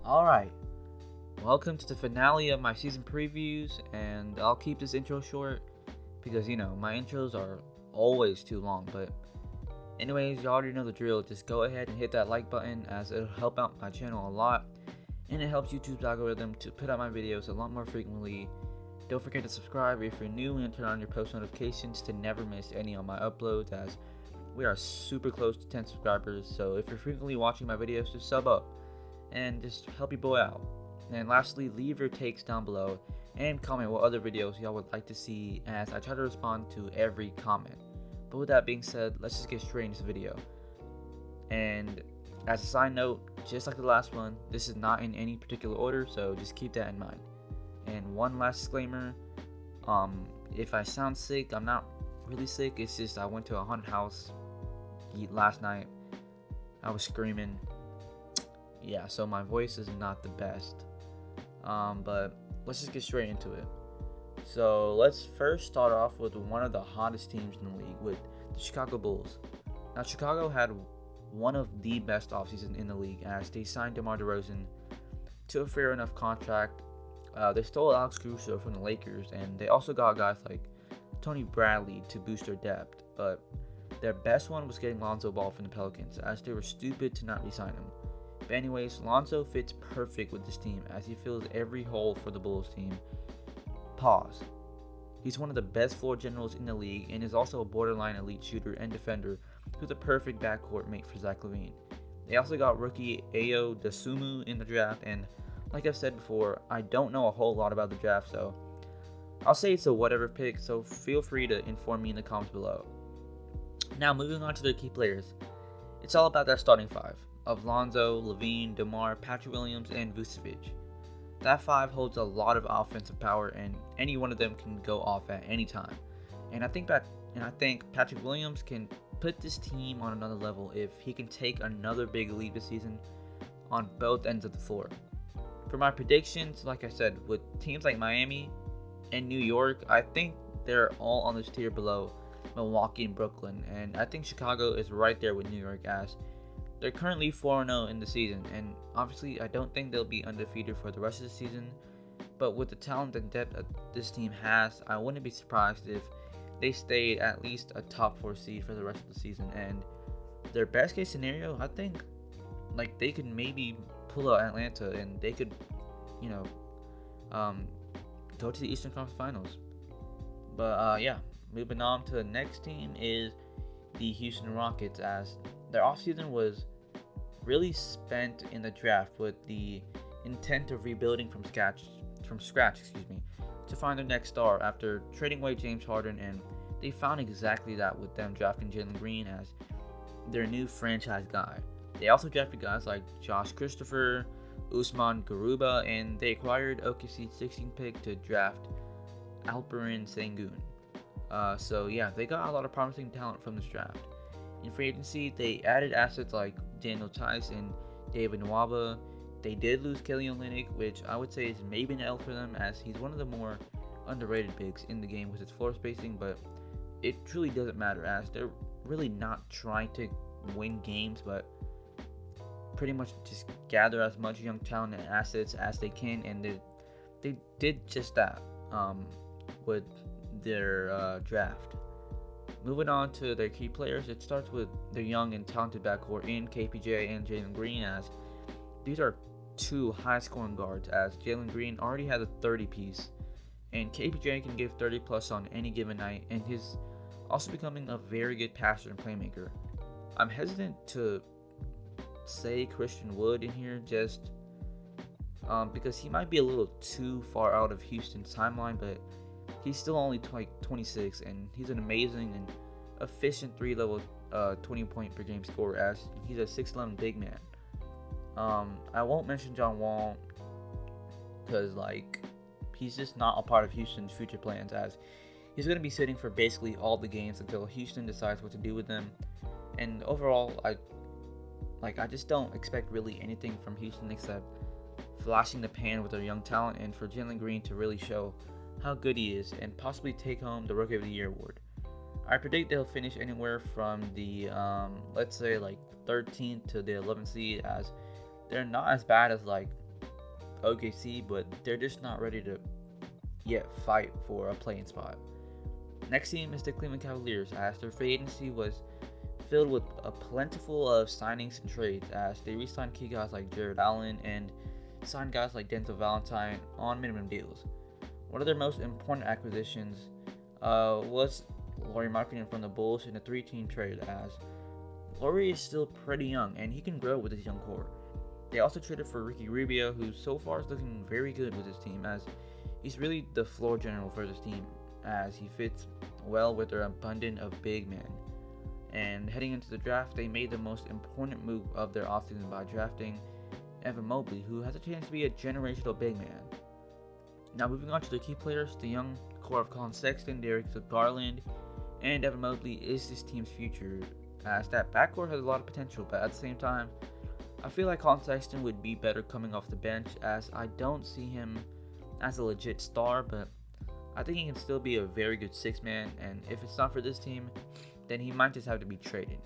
Alright, welcome to the finale of my season previews, and I'll keep this intro short because, my intros are always too long, but anyways, you already know the drill. Just go ahead and hit that like button as it'll help out my channel a lot, and it helps YouTube's algorithm to put out my videos a lot more frequently. Don't forget to subscribe if you're new and turn on your post notifications to never miss any of my uploads, as we are super close to 10 subscribers, so if you're frequently watching my videos, just sub up and just help your boy out. And lastly, leave your takes down below and comment what other videos y'all would like to see, as I try to respond to every comment. But with that being said, let's just get straight into the video. And as a side note, just like the last one, this is not in any particular order, so just keep that in mind. And one last disclaimer, if I sound sick, I'm not really sick. It's just I went to a haunted house last night. I was screaming. Yeah, so my voice is not the best. But let's just get straight into it. So let's first start off with one of the hottest teams in the league, with the Chicago Bulls. Now, Chicago had one of the best offseasons in the league, as they signed DeMar DeRozan to a fair enough contract. They stole Alex Caruso from the Lakers, and they also got guys like Tony Bradley to boost their depth. But their best one was getting Lonzo Ball from the Pelicans, as they were stupid to not re-sign him. But anyways, Lonzo fits perfect with this team, as he fills every hole for the Bulls team. Pause. He's one of the best floor generals in the league, and is also a borderline elite shooter and defender who's a perfect backcourt mate for Zach LaVine. They also got rookie Ayo Dosunmu in the draft, and like I've said before, I don't know a whole lot about the draft, so I'll say it's a whatever pick, so feel free to inform me in the comments below. Now, moving on to their key players. It's all about that starting five of Lonzo, LaVine, DeMar, Patrick Williams, and Vucevic. That five holds a lot of offensive power, and any one of them can go off at any time. And I think Patrick Williams can put this team on another level if he can take another big lead this season on both ends of the floor. For my predictions, like I said, with teams like Miami and New York, I think they're all on this tier below Milwaukee and Brooklyn, and I think Chicago is right there with New York, as they're currently 4-0 in the season, and obviously I don't think they'll be undefeated for the rest of the season, but with the talent and depth that this team has, I wouldn't be surprised if they stayed at least a top 4 seed for the rest of the season. And their best case scenario, I think, like, they could maybe pull out Atlanta, and they could, go to the Eastern Conference Finals. But yeah, moving on to the next team is the Houston Rockets, as their offseason was really spent in the draft with the intent of rebuilding from scratch, to find their next star after trading away James Harden, and they found exactly that with them drafting Jalen Green as their new franchise guy. They also drafted guys like Josh Christopher, Usman Garuba, and they acquired OKC's 16th pick to draft Alperen Sengun. So yeah, they got a lot of promising talent from this draft. In free agency, they added assets like Daniel Tice and David Nwaba. They did lose Kelly Olynyk, which I would say is maybe an L for them, as he's one of the more underrated bigs in the game with his floor spacing, but it truly doesn't matter, as they're really not trying to win games, but pretty much just gather as much young talent and assets as they can, and they did just that with their draft. Moving on to their key players, it starts with their young and talented backcourt in KPJ and Jalen Green, as these are two high-scoring guards, as Jalen Green already has a 30-piece, and KPJ can give 30 plus on any given night, and he's also becoming a very good passer and playmaker. I'm hesitant to say Christian Wood in here, just because he might be a little too far out of Houston's timeline, but he's still only 26, and he's an amazing and efficient 3-level 20-point per game scorer, as he's a 6'11" big man. I won't mention John Wall because he's just not a part of Houston's future plans, as he's going to be sitting for basically all the games until Houston decides what to do with them. And overall, I just don't expect really anything from Houston except flashing the pan with their young talent, and for Jalen Green to really show how good he is and possibly take home the Rookie of the Year award. I predict they'll finish anywhere from the let's say 13th to the 11th seed, as they're not as bad as OKC, but they're just not ready to yet fight for a playing spot. Next team is the Cleveland Cavaliers, as their free agency was filled with a plentiful of signings and trades, as they re-signed key guys like Jared Allen and signed guys like Denzel Valentine on minimum deals. One of their most important acquisitions was Lauri Markkanen from the Bulls in a 3-team trade, as Lauri is still pretty young and he can grow with his young core. They also traded for Ricky Rubio, who so far is looking very good with his team, as he's really the floor general for this team, as he fits well with their abundance of big men. And heading into the draft, they made the most important move of their offseason by drafting Evan Mobley, who has a chance to be a generational big man. Now moving on to the key players, the young core of Colin Sexton, Darius Garland, and Evan Mobley is this team's future, as that backcourt has a lot of potential, but at the same time, I feel like Colin Sexton would be better coming off the bench, as I don't see him as a legit star, but I think he can still be a very good six-man, and if it's not for this team, then he might just have to be traded.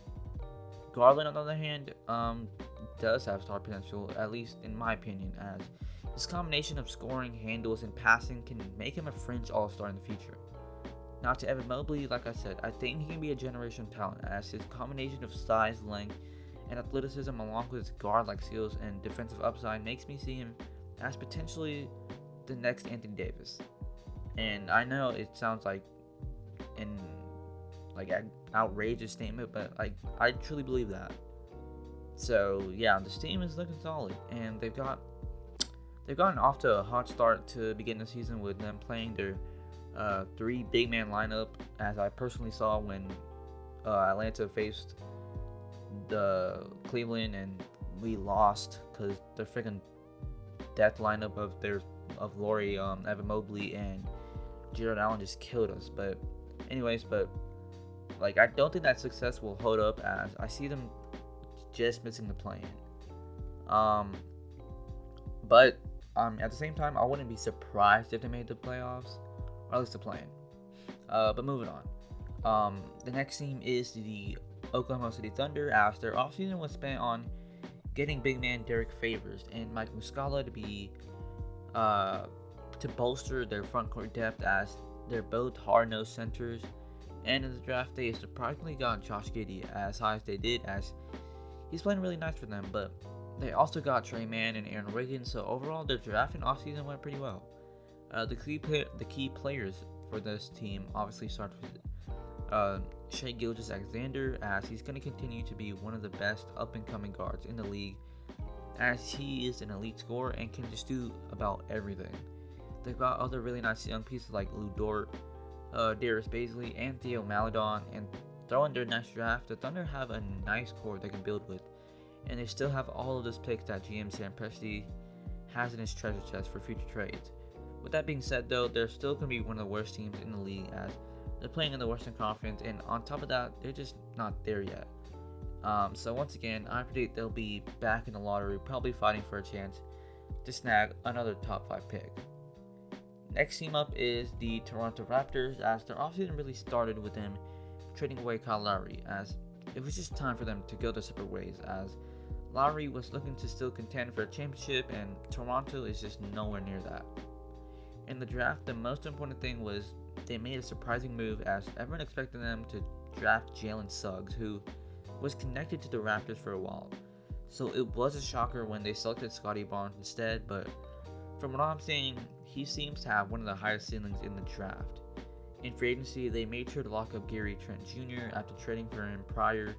Garland, on the other hand, does have star potential, at least in my opinion, as his combination of scoring, handles, and passing can make him a fringe all-star in the future. Now to Evan Mobley, like I said, I think he can be a generation talent, as his combination of size, length, and athleticism along with his guard-like skills and defensive upside makes me see him as potentially the next Anthony Davis. And I know it sounds like an outrageous statement, but I truly believe that. So yeah, this team is looking solid, and they've gotten off to a hot start to begin the season with them playing their 3 big man lineup, as I personally saw when Atlanta faced the Cleveland and we lost because the freaking death lineup of Lauri, Evan Mobley, and Jared Allen just killed us. But I don't think that success will hold up, as I see them just missing the play-in. But at the same time, I wouldn't be surprised if they made the playoffs, or at least the play-in. But moving on. The next team is the Oklahoma City Thunder, as their offseason was spent on getting big man Derek Favors and Mike Muscala to bolster their front court depth, as they're both hard-nosed centers. And in the draft, they surprisingly got Josh Giddey as high as they did, as he's playing really nice for them. But they also got Trey Mann and Aaron Wiggins, so overall their draft and offseason went pretty well. The key players for this team obviously start with Shai Gilgeous-Alexander, as he's going to continue to be one of the best up-and-coming guards in the league, as he is an elite scorer and can just do about everything. They've got other really nice young pieces like Lou Dort, Darius Bazley, and Theo Maledon, and throwing their next draft, the Thunder have a nice core they can build with, and they still have all of those picks that GM Sam Presti has in his treasure chest for future trades. With that being said, though, they're still going to be one of the worst teams in the league, as they're playing in the Western Conference, and on top of that, they're just not there yet. So once again, I predict they'll be back in the lottery, probably fighting for a chance to snag another top 5 pick. Next team up is the Toronto Raptors, as their offseason really started with them trading away Kyle Lowry, as it was just time for them to go their separate ways, as Lowry was looking to still contend for a championship, and Toronto is just nowhere near that. In the draft, the most important thing was they made a surprising move, as everyone expected them to draft Jalen Suggs, who was connected to the Raptors for a while. So it was a shocker when they selected Scottie Barnes instead, but from what I'm seeing, he seems to have one of the highest ceilings in the draft. In free agency, they made sure to lock up Gary Trent Jr. after trading for him prior,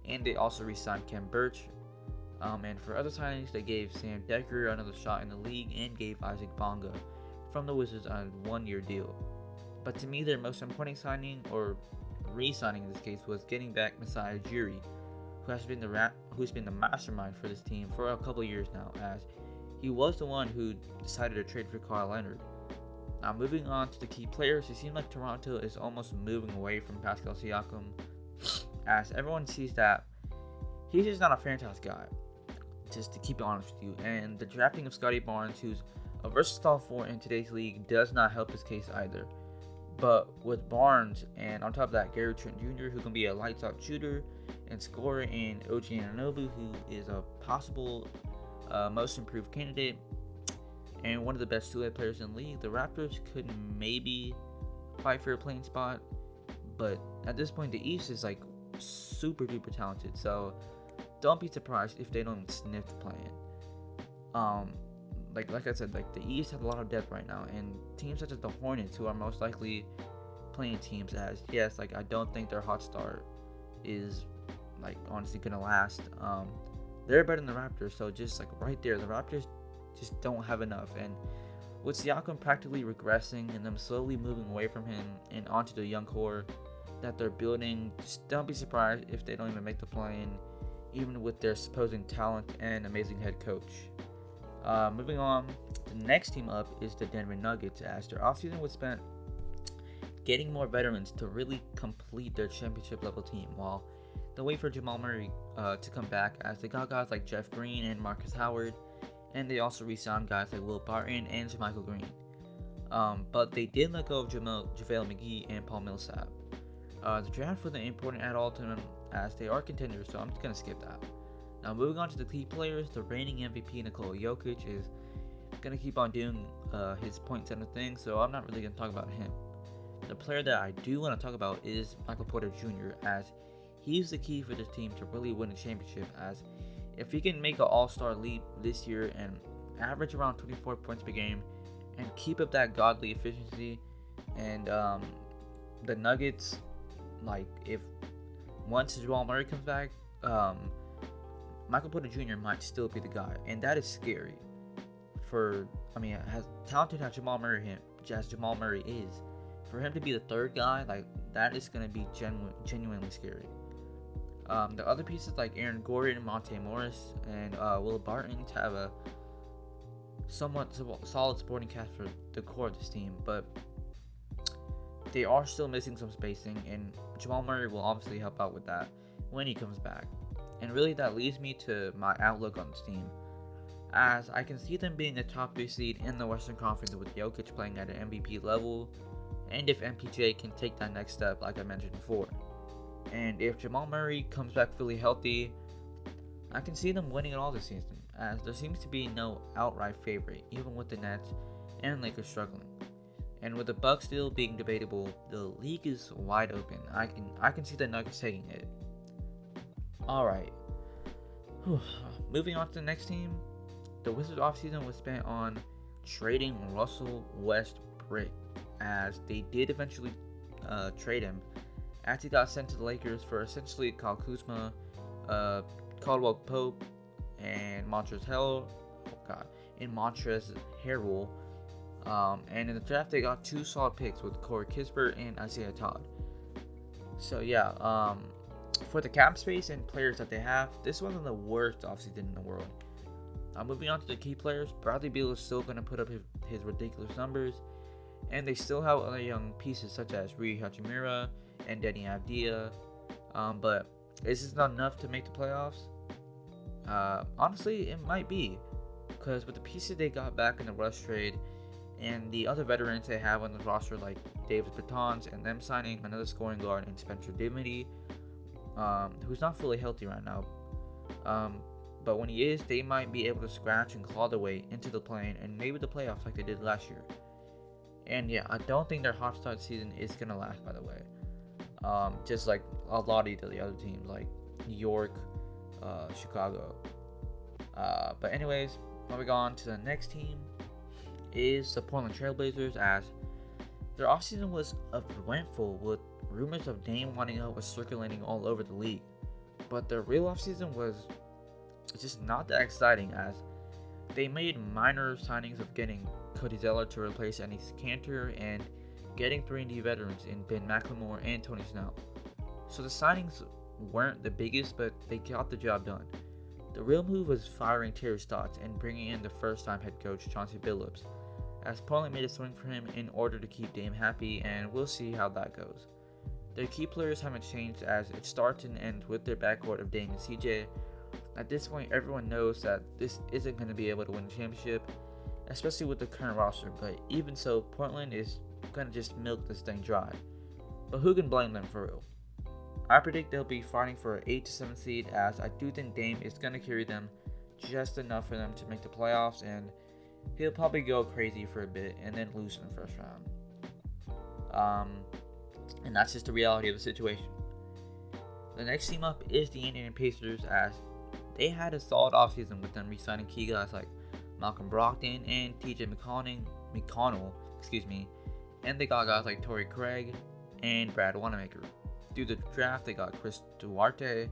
and they also re-signed Khem Birch. And for other signings, they gave Sam Dekker another shot in the league and gave Isaac Bonga from the Wizards on a 1-year deal. But to me, their most important signing, or re-signing in this case, was getting back Masai Ujiri, who's been the mastermind for this team for a couple years now, as he was the one who decided to trade for Kawhi Leonard. Now moving on to the key players, it seems like Toronto is almost moving away from Pascal Siakam, as everyone sees that he's just not a franchise guy, just to keep it honest with you. And the drafting of Scottie Barnes, who's a versatile four in today's league, does not help his case either. But with Barnes, and on top of that, Gary Trent Jr., who can be a lights-out shooter and scorer, and OG Anunoby, who is a possible most improved candidate, and one of the best two-way players in the league, the Raptors could maybe fight for a playing spot. But at this point, the East is like super duper talented. So don't be surprised if they don't even sniff the play-in. Like I said, like the East has a lot of depth right now, and teams such as the Hornets, who are most likely playing teams as, yes, like I don't think their hot start is like honestly gonna last. They're better than the Raptors, so just like right there, the Raptors just don't have enough. And with Siakam practically regressing and them slowly moving away from him and onto the young core that they're building, just don't be surprised if they don't even make the play-in, even with their supposed talent and amazing head coach. Moving on, the next team up is the Denver Nuggets, as their offseason was spent getting more veterans to really complete their championship level team, while they wait for Jamal Murray to come back, as they got guys like Jeff Green and Marcus Howard, and they also re-signed guys like Will Barton and JaMychal Green. But they did let go of JaVale McGee and Paul Millsap. The draft wasn't important at all to them, as they are contenders, so I'm just going to skip that. Now, moving on to the key players, the reigning MVP Nikola Jokic is going to keep on doing his point center thing, so I'm not really going to talk about him. The player that I do want to talk about is Michael Porter Jr., as he's the key for this team to really win a championship, as if he can make an all-star leap this year and average around 24 points per game and keep up that godly efficiency, and the Nuggets, like if once Jamal Murray comes back, Michael Porter Jr. might still be the guy, and that is scary. As talented as Jamal Murray is, for him to be the third guy, like that is gonna be genuinely scary. The other pieces like Aaron Gordon, Monte Morris, and Will Barton have a somewhat solid supporting cast for the core of this team, but they are still missing some spacing, and Jamal Murray will obviously help out with that when he comes back. And really, that leads me to my outlook on this team, as I can see them being a top 3 seed in the Western Conference with Jokic playing at an MVP level, and if MPJ can take that next step like I mentioned before. And if Jamal Murray comes back fully healthy, I can see them winning it all this season, as there seems to be no outright favorite, even with the Nets and Lakers struggling. And with the Bucks still being debatable, the league is wide open. I can see the Nuggets taking it. Alright, moving on to the next team. The Wizards offseason was spent on trading Russell Westbrook, as they did eventually trade him, as he got sent to the Lakers for essentially Kyle Kuzma, Caldwell Pope, and Montrezl Harrell. And in the draft, they got 2 solid picks with Corey Kispert and Isaiah Todd. So yeah, for the cap space and players that they have, this wasn't the worst offseason in the world. Moving on to the key players, Bradley Beal is still going to put up his ridiculous numbers, and they still have other young pieces such as Rui Hachimura and Denny Avdia, but is this not enough to make the playoffs? Honestly, it might be, because with the pieces they got back in the Rush trade and the other veterans they have on the roster like Davis Bertans, and them signing another scoring guard in Spencer Dinwiddie, who's not fully healthy right now, but when he is, they might be able to scratch and claw their way into the play-in and maybe the playoffs like they did last year. And yeah, I don't think their hot start season is going to last, by the way. Just like a lot of the other teams like New York, Chicago. But anyways, moving on to the next team is the Portland Trailblazers, as their offseason was eventful, with rumors of Dame wanting out was circulating all over the league. But their real offseason was just not that exciting, as they made minor signings of getting Cody Zeller to replace Enes Kanter and getting 3&D veterans in Ben McLemore and Tony Snell. So the signings weren't the biggest, but they got the job done. The real move was firing Terry Stotts and bringing in the first-time head coach Chauncey Billups, as Portland made a swing for him in order to keep Dame happy, and we'll see how that goes. Their key players haven't changed, as it starts and ends with their backcourt of Dame and CJ. At this point, everyone knows that this isn't going to be able to win the championship, especially with the current roster, but even so, Portland is going to just milk this thing dry. But who can blame them for real? I predict they'll be fighting for an 8-7 seed, as I do think Dame is going to carry them just enough for them to make the playoffs, and he'll probably go crazy for a bit and then lose in the first round. And that's just the reality of the situation. The next team up is the Indiana Pacers, as they had a solid offseason with them re-signing key guys like Malcolm Brogdon and TJ McConnell, and they got guys like Torrey Craig and Brad Wanamaker. Through the draft, they got Chris Duarte,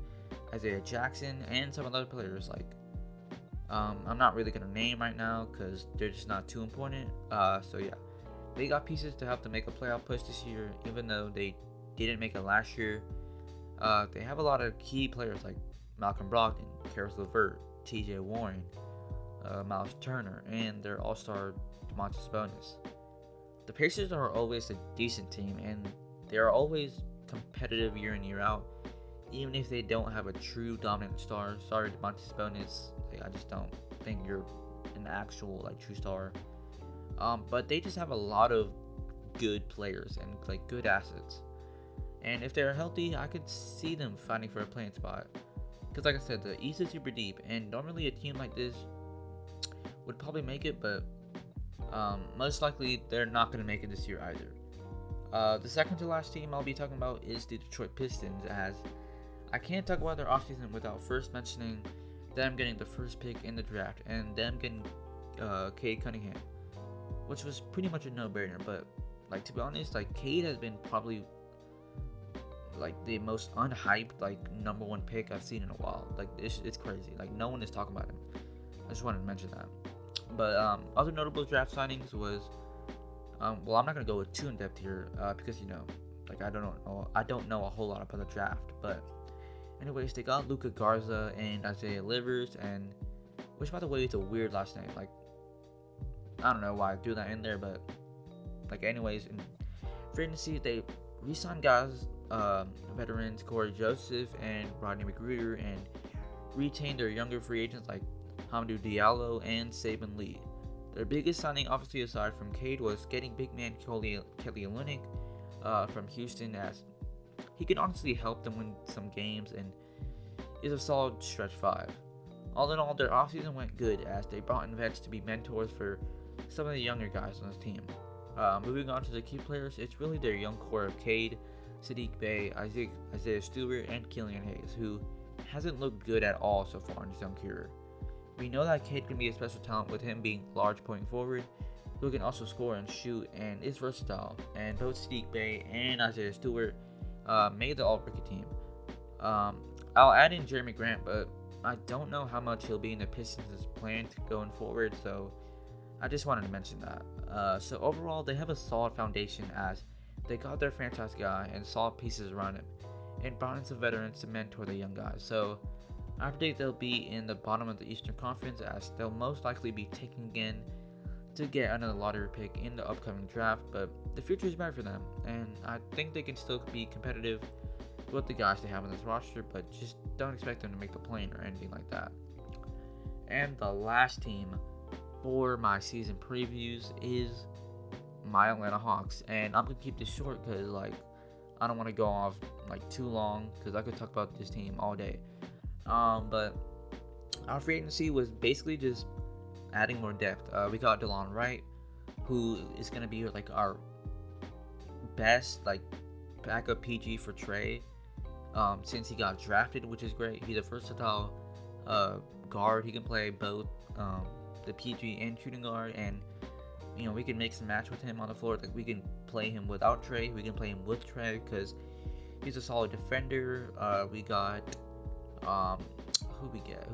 Isaiah Jackson, and some other players like I'm not really gonna name right now because they're just not too important. So yeah, they got pieces to help them make a playoff push this year, even though they didn't make it last year. They have a lot of key players like Malcolm Brogdon, Karis LeVert, T.J. Warren, Miles Turner, and their all-star Domantas Sabonis. The Pacers are always a decent team, and they are always competitive year in year out, even if they don't have a true dominant star. Sorry, Domantas Sabonis, I just don't think you're an actual true star. But they just have a lot of good players and good assets. And if they're healthy, I could see them fighting for a playing spot. Because like I said, the East is super deep, and normally a team like this would probably make it, but most likely they're not going to make it this year either. The second to last team I'll be talking about is the Detroit Pistons, as I can't talk about their offseason without first mentioning them getting the first pick in the draft and them getting Cade Cunningham, which was pretty much a no-brainer. But to be honest, Cade has been probably the most unhyped number one pick I've seen in a while. It's crazy. No one is talking about him. I just wanted to mention that. But other notable draft signings was well, I'm not gonna go too in depth here because I don't know a whole lot about the draft. But anyways, they got Luka Garza and Isaiah Livers, and which by the way is a weird last name. I don't know why I threw that in there, but anyways, in free agency they re-signed guys, veterans Corey Joseph and Rodney McGruder, and retained their younger free agents like Hamidou Diallo and Saban Lee. Their biggest signing, obviously aside from Cade, was getting big man Kelly Olynyk from Houston, as he can honestly help them win some games and is a solid stretch 5. All in all, their offseason went good, as they brought in vets to be mentors for some of the younger guys on this team. Moving on to the key players, it's really their young core of Cade, Saddiq Bey, Isaiah Stewart, and Killian Hayes, who hasn't looked good at all so far in his young career. We know that Cade can be a special talent with him being large point forward, who can also score and shoot and is versatile, and both Saddiq Bey and Isaiah Stewart made the all-rookie team. I'll add in Jeremy Grant, but I don't know how much he'll be in the Pistons' plan going forward, so I just wanted to mention that. So overall, they have a solid foundation, as they got their franchise guy and solid pieces around him, and brought in some veterans to mentor the young guys. So I predict they'll be in the bottom of the Eastern Conference, as they'll most likely be taken again to get another lottery pick in the upcoming draft, but the future is bright for them, and I think they can still be competitive with the guys they have on this roster, but just don't expect them to make the plane or anything like that. And the last team for my season previews is my Atlanta Hawks, and I'm gonna keep this short because I don't want to go off too long, because I could talk about this team all day. But our free agency was basically just adding more depth. We got DeLon Wright, who is gonna be our best backup PG for Trey, since he got drafted, which is great. He's a versatile guard. He can play both the PG and shooting guard, and we can mix and match with him on the floor. We can play him without Trey, we can play him with Trey, because he's a solid defender. We got who we get?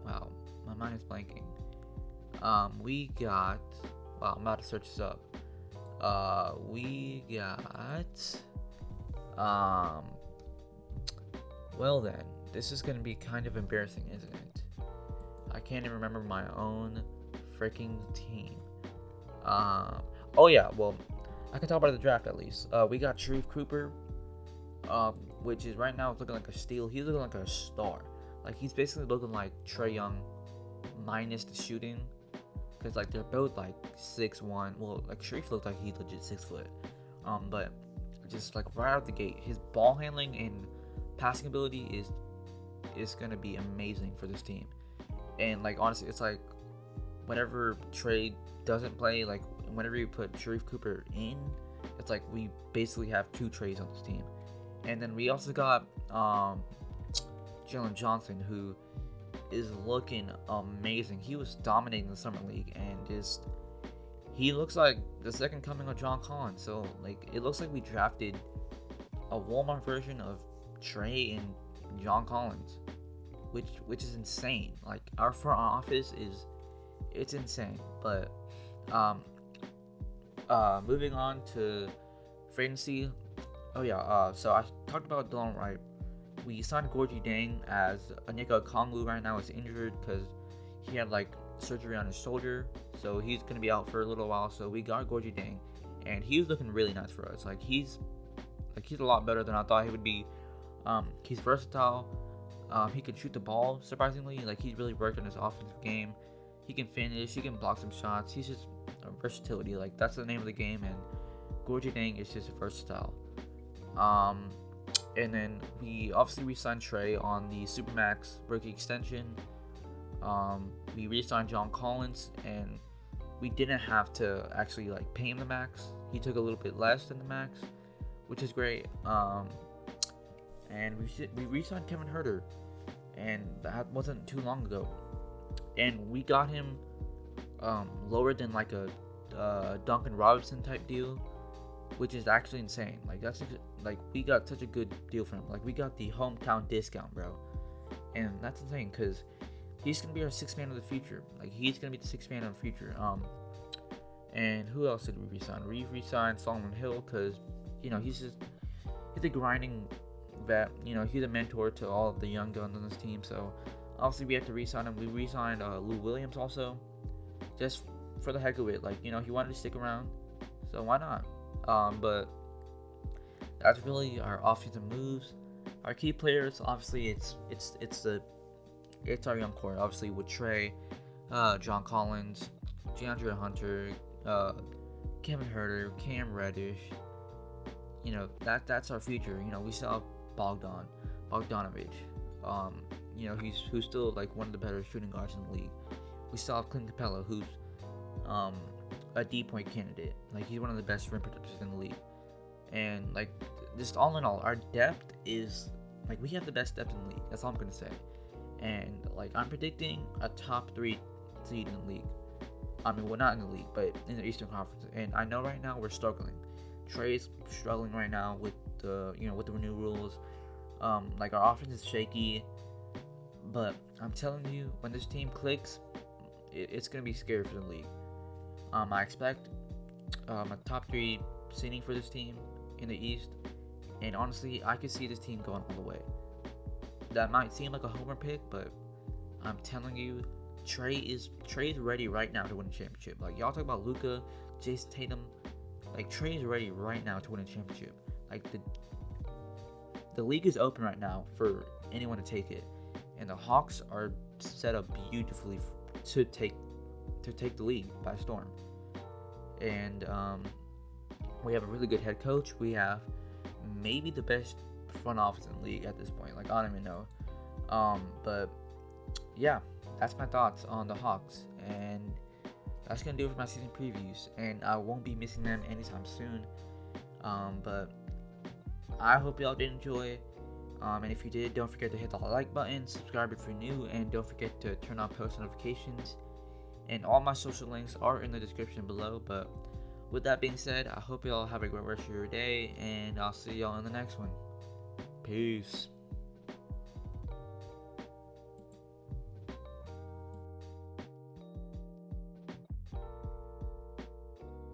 Wow, my mind is blanking. We got, wow, I'm about to search this up. We got well then, this is gonna be kind of embarrassing, isn't it? I can't even remember my own freaking team. Oh yeah, well, I can talk about the draft at least. We got Sharif Cooper, which is right now looking like a steal. He's looking like a star. He's basically looking like Trae Young minus the shooting, because they're both 6'1". Well, Sharif looked like he's legit 6 foot. But just right out the gate, his ball handling and passing ability is gonna be amazing for this team. And honestly, it's whenever Trey doesn't play, like whenever you put Sharif Cooper in, it's like we basically have 2 Treys on this team. And then we also got Jalen Johnson, who is looking amazing. He was dominating the summer league, and he looks like the second coming of John Collins. So like it looks like we drafted a Walmart version of Trey and John Collins, which is insane. Like our front office it's insane. But moving on to free agency. Oh yeah, so I talked about Dylan Wright. We signed Gorgie Dang, as Onyeka Okongwu right now is injured because he had like surgery on his shoulder, so he's gonna be out for a little while. So we got Gorgie Dang, and he's looking really nice for us. Like he's a lot better than I thought he would be. He's versatile. He can shoot the ball surprisingly. Like he's really worked on his offensive game. He can finish. He can block some shots. He's just versatility. Like that's the name of the game, and Gorgie Dang is just versatile. And then we signed Trey on the Supermax rookie extension. We re-signed John Collins, and we didn't have to actually like pay him the max. He took a little bit less than the max, which is great. And we re-signed Kevin Huerter, and that wasn't too long ago. And we got him lower than like a Duncan Robinson type deal, which is actually insane. Like we got such a good deal for him. Like we got the hometown discount, bro, and that's insane because he's gonna be our 6th man of the future. Like he's gonna be the 6th man of the future. And who else did we re-sign? We re-signed Solomon Hill because he's a grinding vet. He's a mentor to all of the young guns on this team. So obviously we have to re-sign him. We re-signed Lou Williams also, just for the heck of it. Like he wanted to stick around, so why not? But that's really our offseason moves. Our key players, obviously, it's our young core. Obviously, with Trey, John Collins, DeAndre Hunter, Kevin Huerter, Cam Reddish. That's our future. We still have Bogdanovich. Who's still like one of the better shooting guards in the league. We still have Clint Capella, who's a D-point candidate. Like he's one of the best rim protectors in the league. And like just all in all, our depth is like we have the best depth in the league. That's all I'm gonna say. And like I'm predicting a top 3 seed in the league. I mean, well, not in the league, but in the Eastern Conference. And I know right now we're struggling. Trey's struggling right now with the with the new rules. Like our offense is shaky. But I'm telling you, when this team clicks, it's gonna be scary for the league. I expect a top 3 seeding for this team in the East, and honestly, I could see this team going all the way. That might seem like a homer pick, but I'm telling you, Trey is ready right now to win a championship. Like y'all talk about Luka, Jason Tatum, like Trey is ready right now to win a championship. Like the league is open right now for anyone to take it, and the Hawks are set up beautifully to take the league by storm. And we have a really good head coach. We have maybe the best front office in the league at this point. Like I don't even know. But yeah, that's my thoughts on the Hawks, and that's gonna do it for my season previews. And I won't be missing them anytime soon. But I hope y'all did enjoy. And if you did, don't forget to hit the like button, subscribe if you're new, and don't forget to turn on post notifications. And all my social links are in the description below. But with that being said, I hope y'all have a great rest of your day, and I'll see y'all in the next one. Peace.